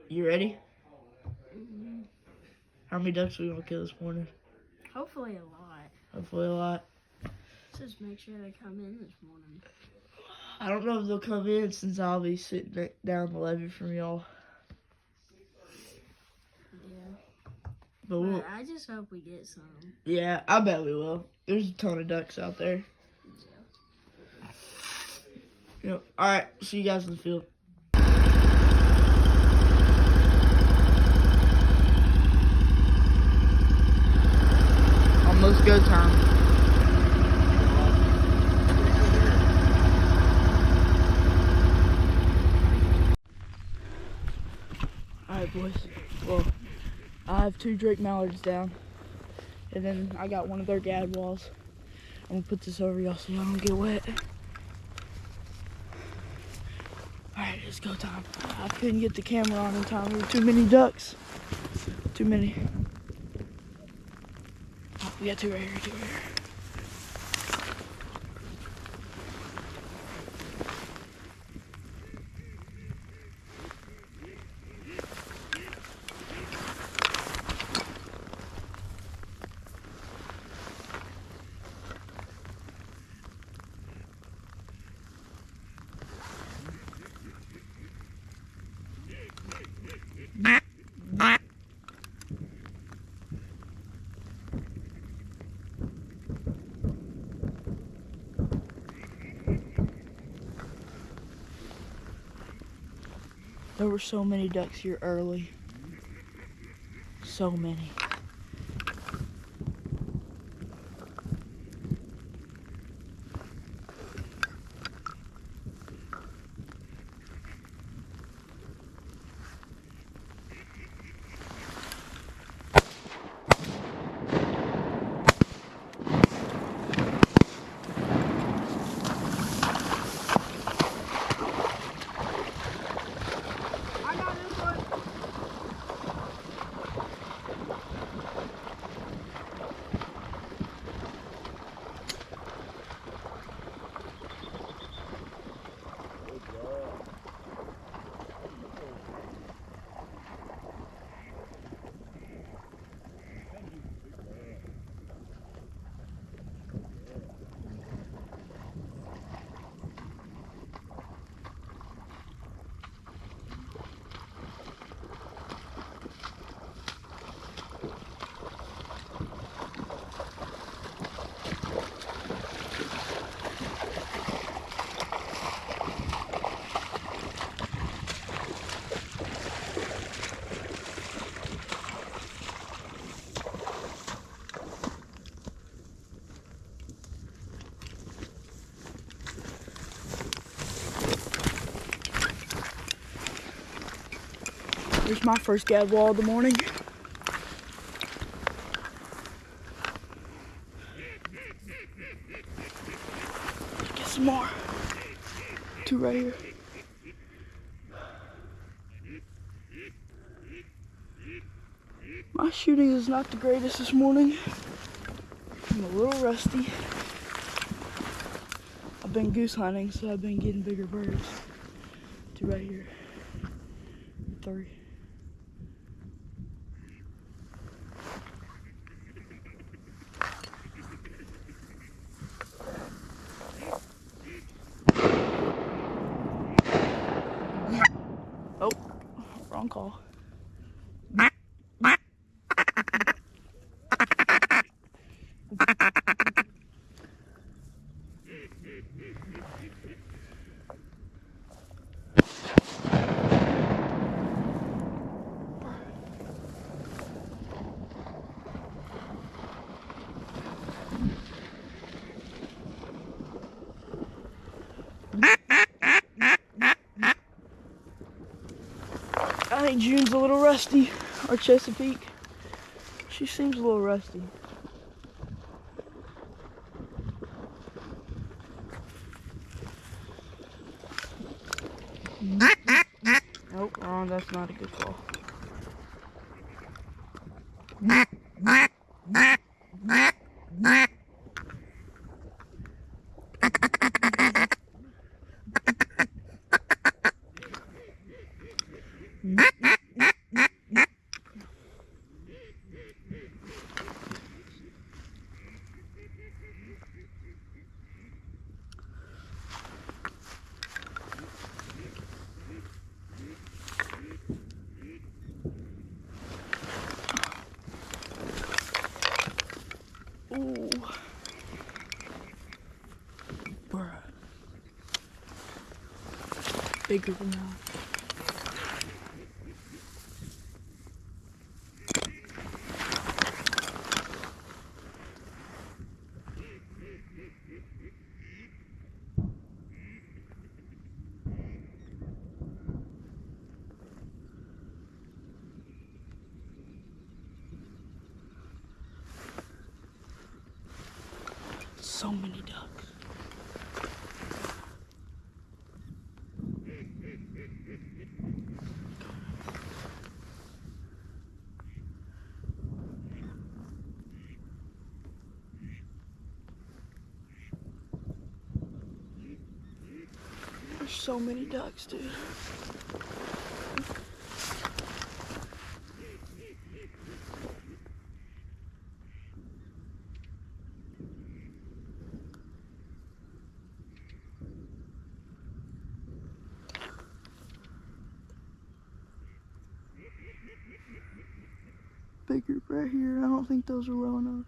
You ready? Mm, How many ducks are we gonna kill this morning? hopefully a lot. Hopefully a lot. Just make sure they come in this morning. I don't know if they'll come in since I'll be sitting down the levee from y'all. Yeah. But we'll, I just hope we get some. yeah, I bet we will. There's a ton of ducks out there. Yep. All right. See you guys in the field. Almost go time. All right, boys. Well, I have 2 Drake Mallards down, and then I got one of their gadwalls. I'm gonna put this over y'all so y'all don't get wet. Alright, it's go time. I couldn't get the camera on in time. There were too many ducks. Too many. Oh, we got 2 right here, 2 right here. There were so many ducks here early. So many. Here's my first gadwall of the morning. Get some more. 2 right here. My shooting is not the greatest this morning. I'm a little rusty. I've been goose hunting, so I've been getting bigger birds. 2 right here. 3. Oh, wrong call. I think June's a little rusty, or Chesapeake. She seems a little rusty. Nope, wrong, that's not a good call. Ooh. Bruh. Bigger than that. So many ducks. There's so many ducks, dude. Big group right here. I don't think those are well enough.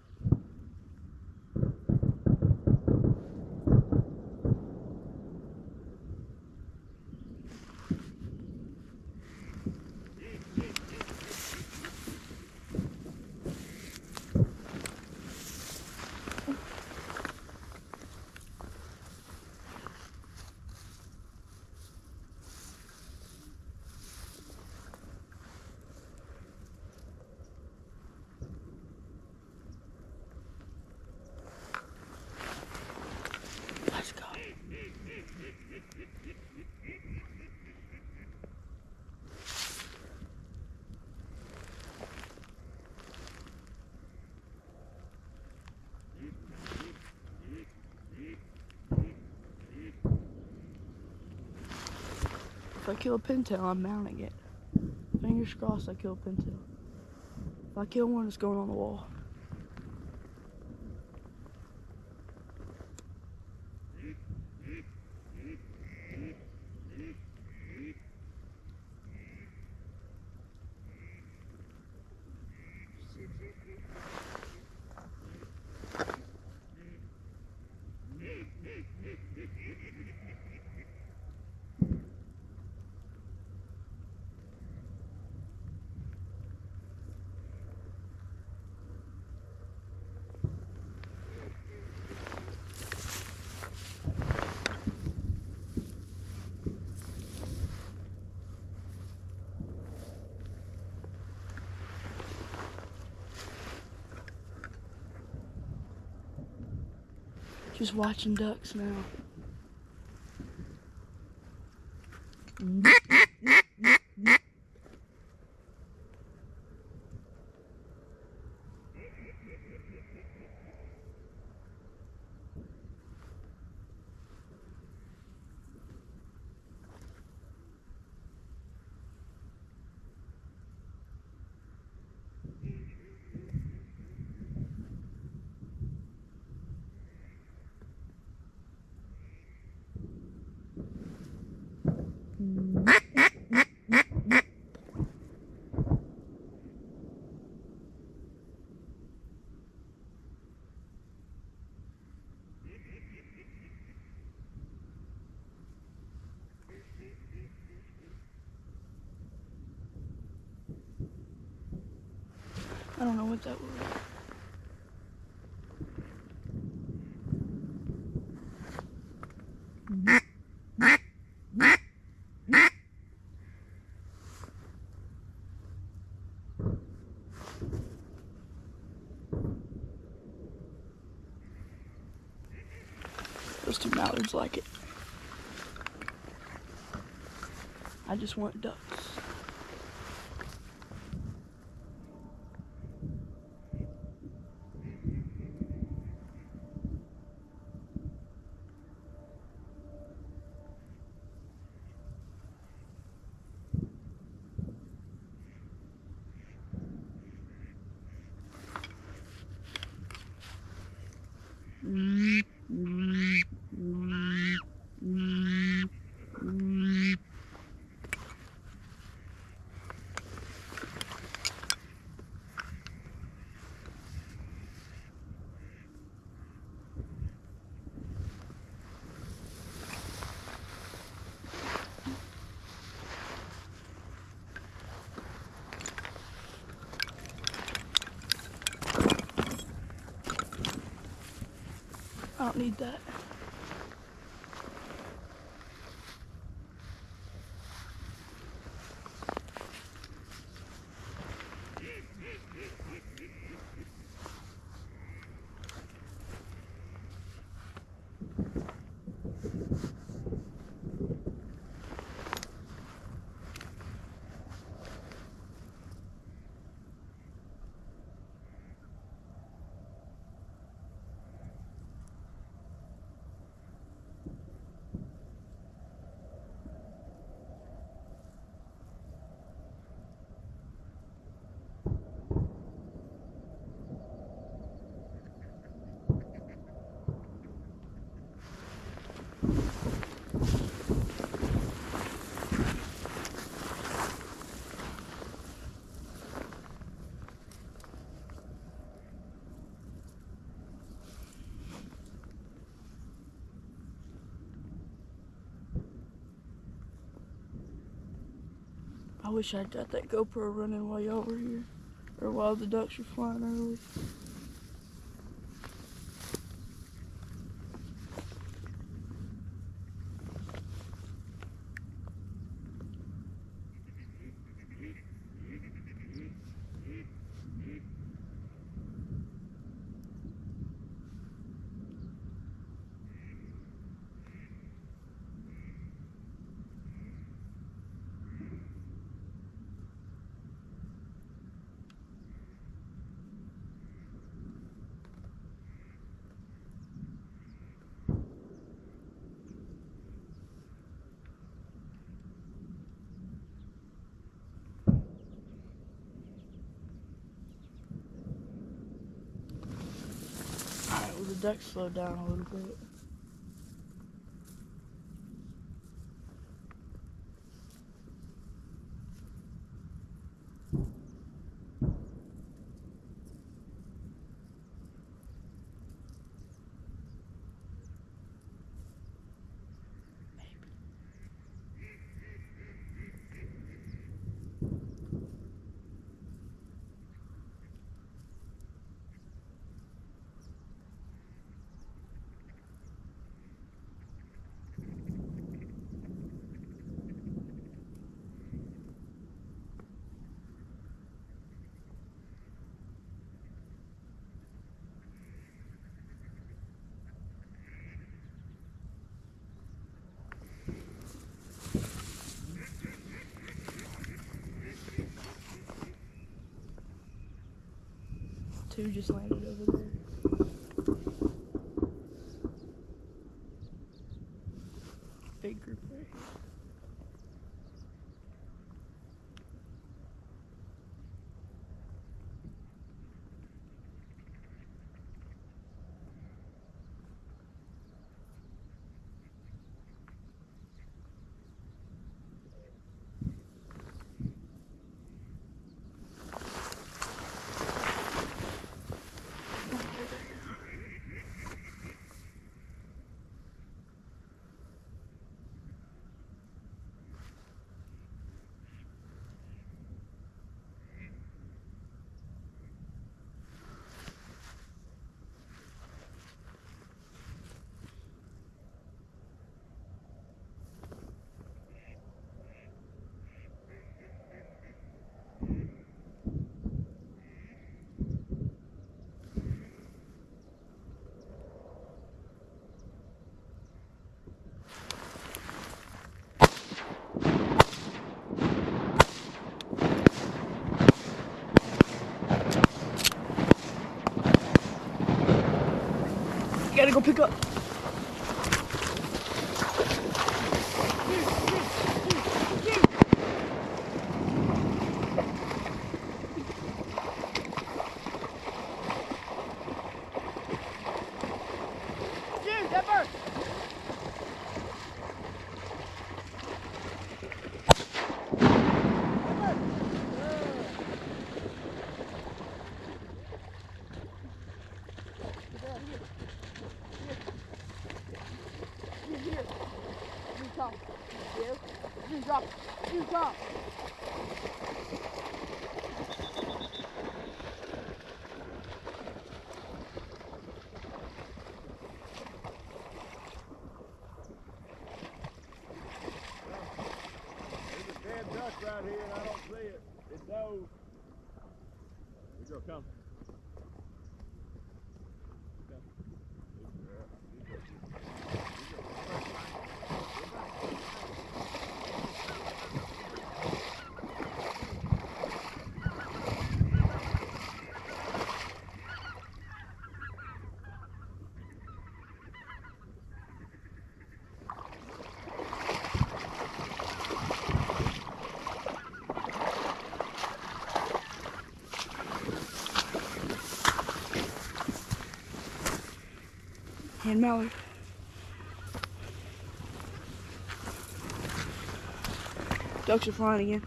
Let's go. If I kill a pintail, I'm mounting it. Fingers crossed I kill a pintail. If I kill one, it's going on the wall. Just watching ducks now. I don't know what that was. Those two mallards like it. I just want ducks. don't need that. I wish I'd got that GoPro running while y'all were here, or while the ducks were flying early. Alright, well the ducks slowed down a little bit. Two just landed over there. Big group right here. Gotta go pick up. Dude, that bird. Here. You come. You drop. You drop. and I don't see it. It dove. Here you go, come. Hand mallard. Ducks are flying again.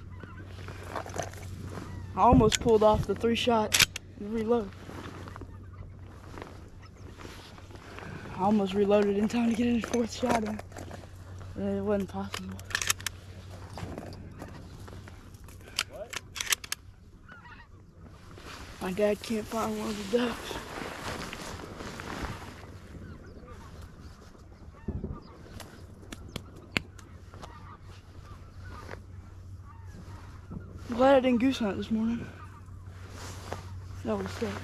I almost pulled off the 3 shot and reload. I almost reloaded in time to get in the 4th shot in. But it wasn't possible. What? My dad can't find one of the ducks. I'm glad I didn't goose hunt this morning. That would have sucked.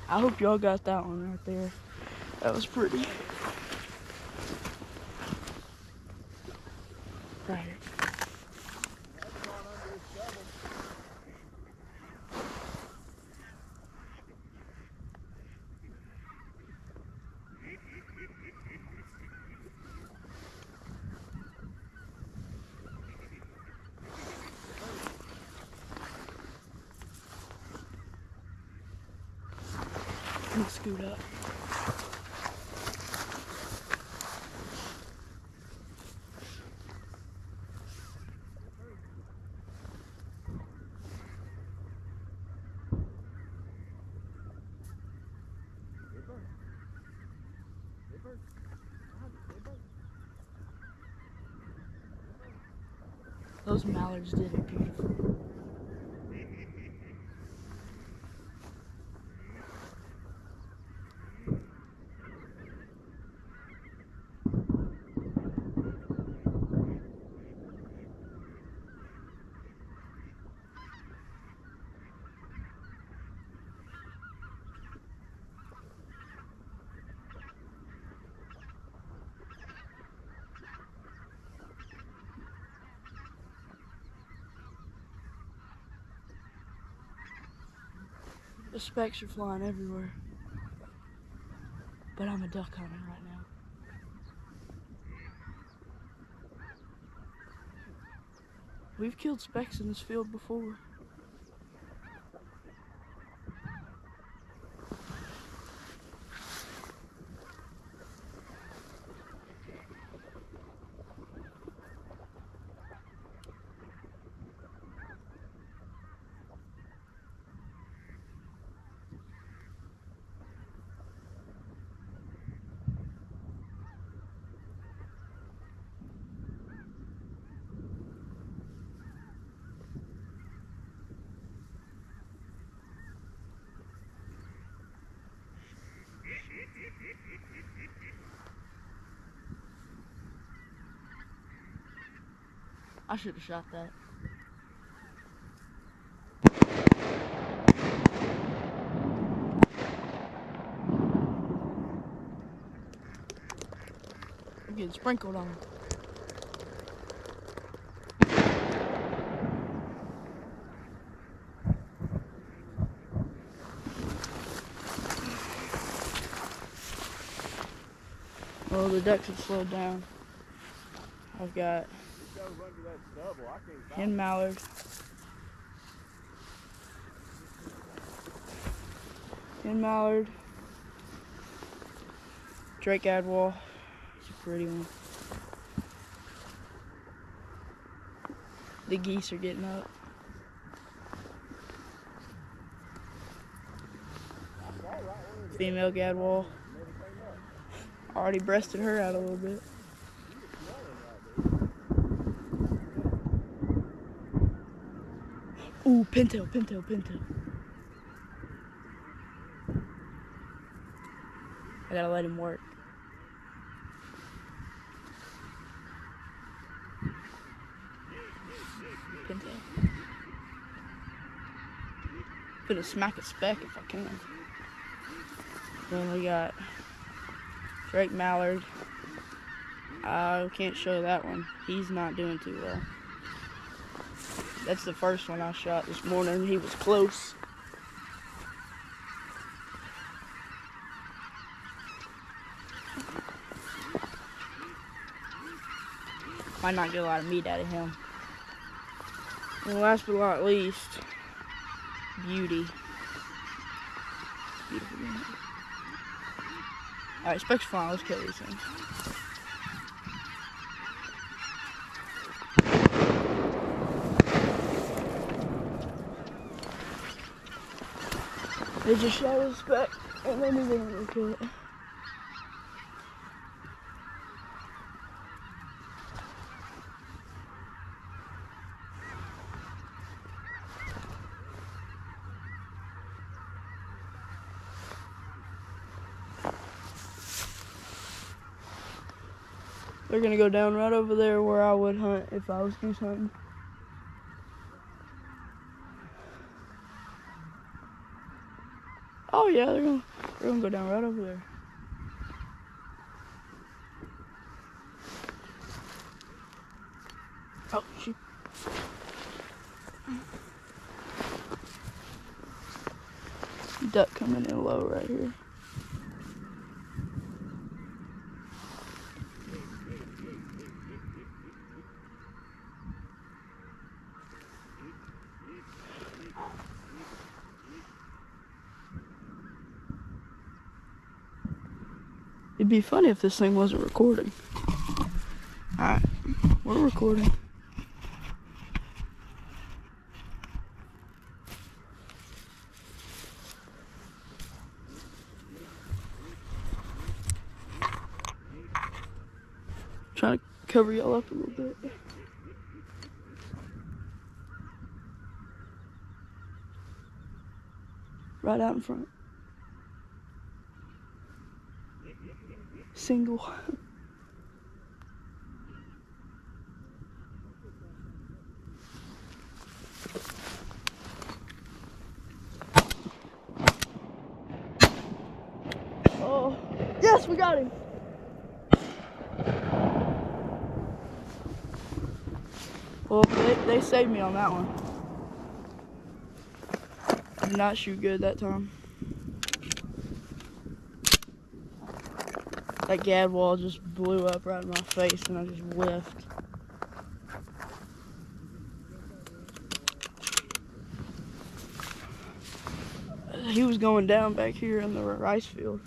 I hope y'all got that one right there. That was pretty. Right here. That's gone under his shovel. Let me scoot up. Those mallards did it beautiful. The specks are flying everywhere. But I'm a duck hunter right now. We've killed specks in this field before. I should have shot that. I'm getting sprinkled on. Well, the ducks have slowed down. I've got He dove under that stubble. I can't find hen mallard, Drake Adwall. It's a pretty one. The geese are getting up. Female Gadwall. Already breasted her out a little bit. Ooh, pintail. I gotta let him work. Pintail. Gonna smack a speck if I can. Then we got Drake Mallard. I can't show that one. He's not doing too well. That's the first one I shot this morning. He was close. Might not get a lot of meat out of him. And last but not least, Beauty. Beautiful game. Alright, spec's fine. Let's kill these things. They just shot a spec and then we're gonna kill it. They're gonna go down right over there where I would hunt if I was goose hunting. Oh yeah, they're gonna go down right over there. Oh shoot. Duck coming in low right here. It'd be funny if this thing wasn't recording. Alright, we're recording. Trying to cover y'all up a little bit. Right out in front. Single. Oh, yes, we got him. Well, they saved me on that one. I did not shoot good that time. That gad wall just blew up right in my face and I just whiffed. He was going down back here in the rice field.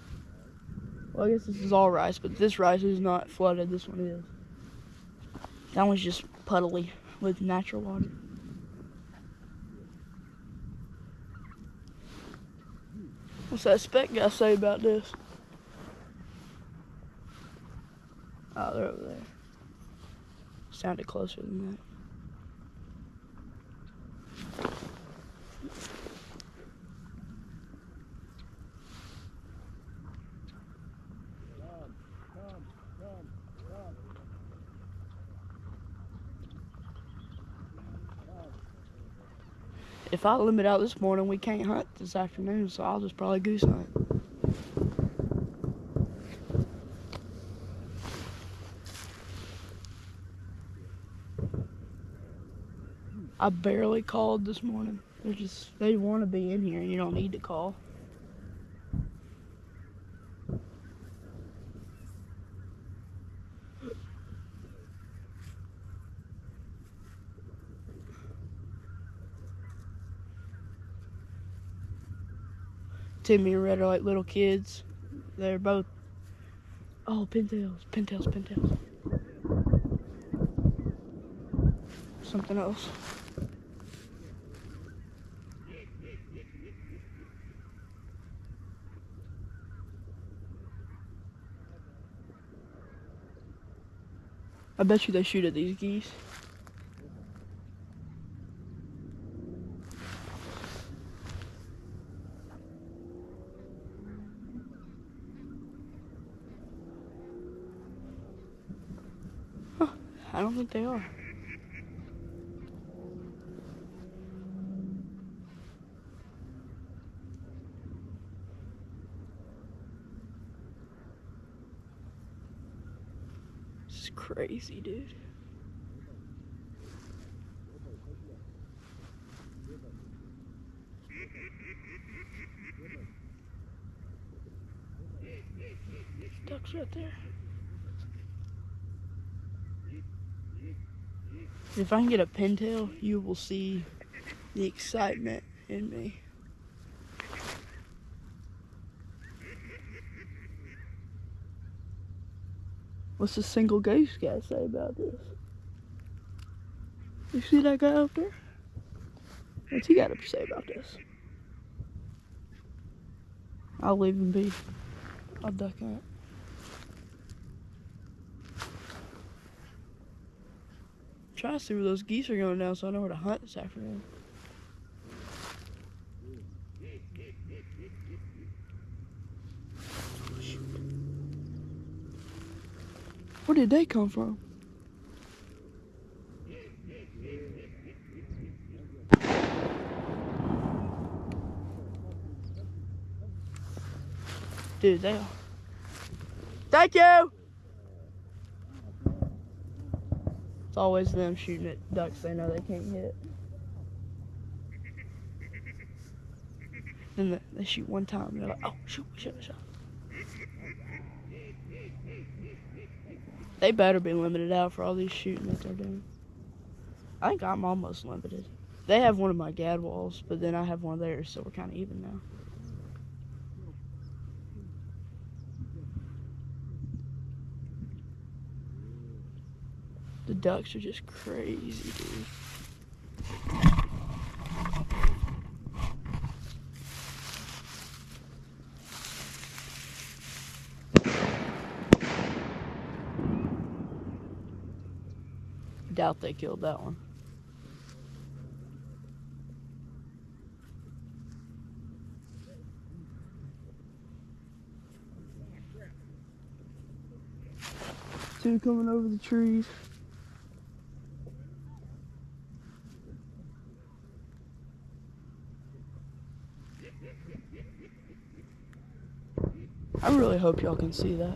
Well, I guess this is all rice, but this rice is not flooded. This one is. That one's just puddly with natural water. What's that spec guy say about this? Oh, they're over there. Sounded closer than that. If I limit out this morning, we can't hunt this afternoon, so I'll just probably goose hunt. I barely called this morning. They want to be in here, and you don't need to call. Timmy and Red are like little kids. They're both, oh, pintails. Something else. I bet you they shoot at these geese. I don't think they are. This is crazy, dude. Ducks right there. If I can get a pintail, you will see the excitement in me. What's the single goose guy say about this? You see that guy up there? What's he got to say about this? I'll leave him be. I'll duck out. Try to see where those geese are going down so I know where to hunt this afternoon. Where did they come from? Dude, they are. Thank you! It's always them shooting at ducks they know they can't hit. Then they shoot one time and they're like, oh, shoot, we shouldn't have shot. They better be limited out for all these shooting that they're doing. I think I'm almost limited. They have one of my gadwalls, but then I have one of theirs, so we're kind of even now. The ducks are just crazy, dude. Doubt they killed that one. Two coming over the trees. I really hope y'all can see that.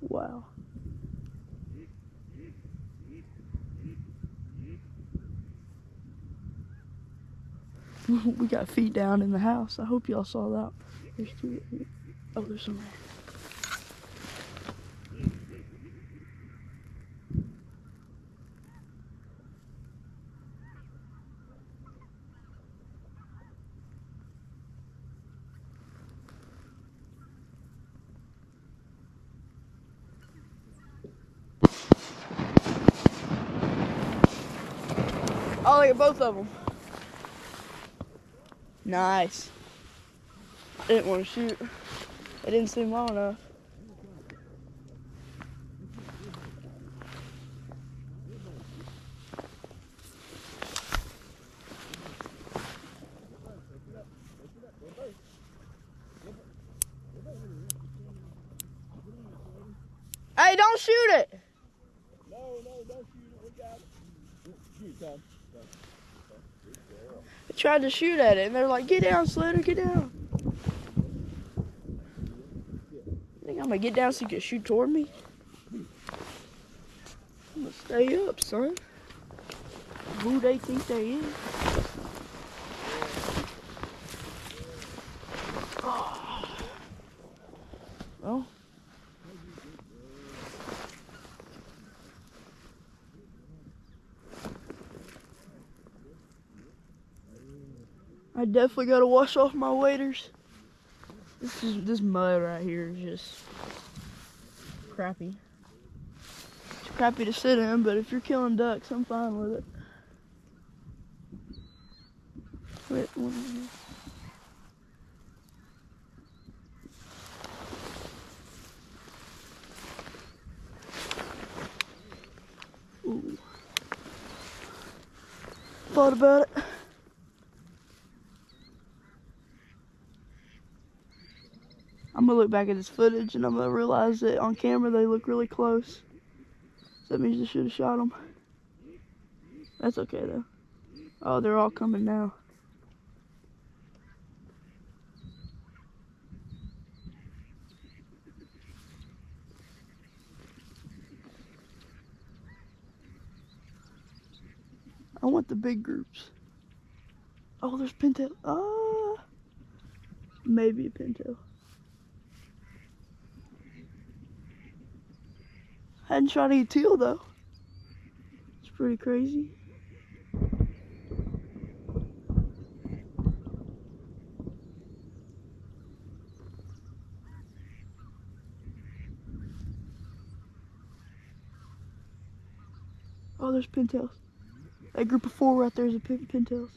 Wow. We got feet down in the house. I hope y'all saw that. There's two. Oh, there's some. Oh, look at both of them. Nice. I didn't want to shoot. It didn't seem long enough. Hey, don't shoot it! No, don't shoot it. We got it. Shoot, Tom. I tried to shoot at it, and they're like, get down, Slater, get down. You think I'm gonna get down so you can shoot toward me? I'm gonna stay up, son. Who they think they is? Oh. Well. I definitely gotta wash off my waders. This mud right here is just crappy. It's crappy to sit in, but if you're killing ducks, I'm fine with it. Wait, one here. thought about it. I'm gonna look back at this footage and I'm gonna realize that on camera they look really close. So that means I should have shot them. That's okay though. Oh, they're all coming now. I want the big groups. Oh, there's pintail. Maybe a pintail. Hadn't shot any teal though. It's pretty crazy. Oh, there's pintails. That group of 4 right there is a pintails.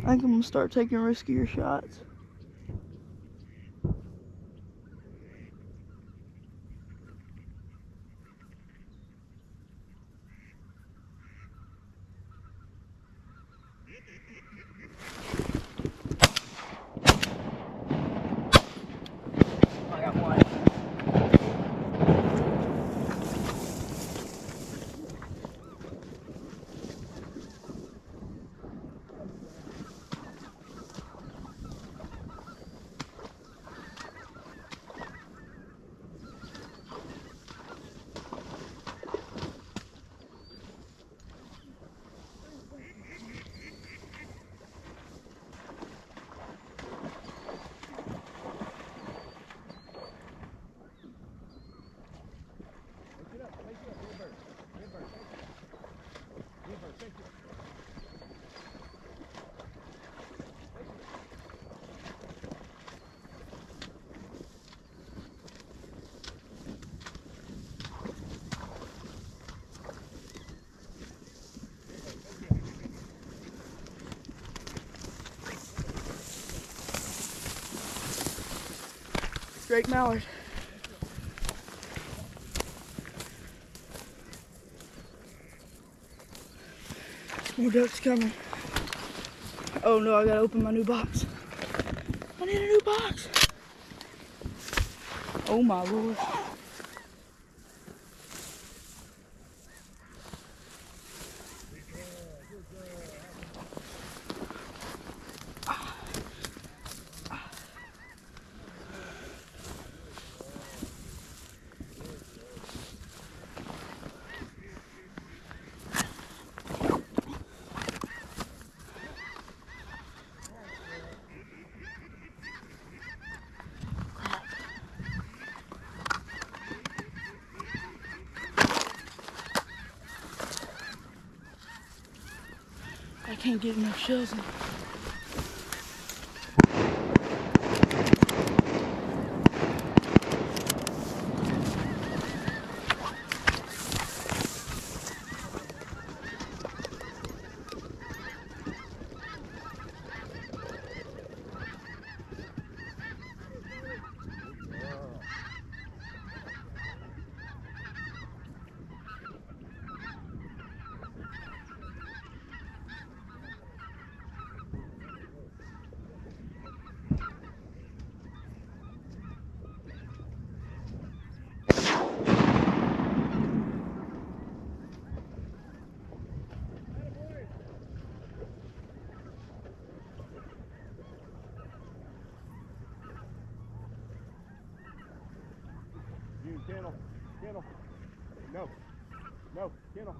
I think I'm gonna start taking riskier shots. I got one. Drake mallard. More ducks coming. Oh no, I gotta open my new box. I need a new box. Oh my lord. I can't get enough shells in. Kennel. No. No. Kennel.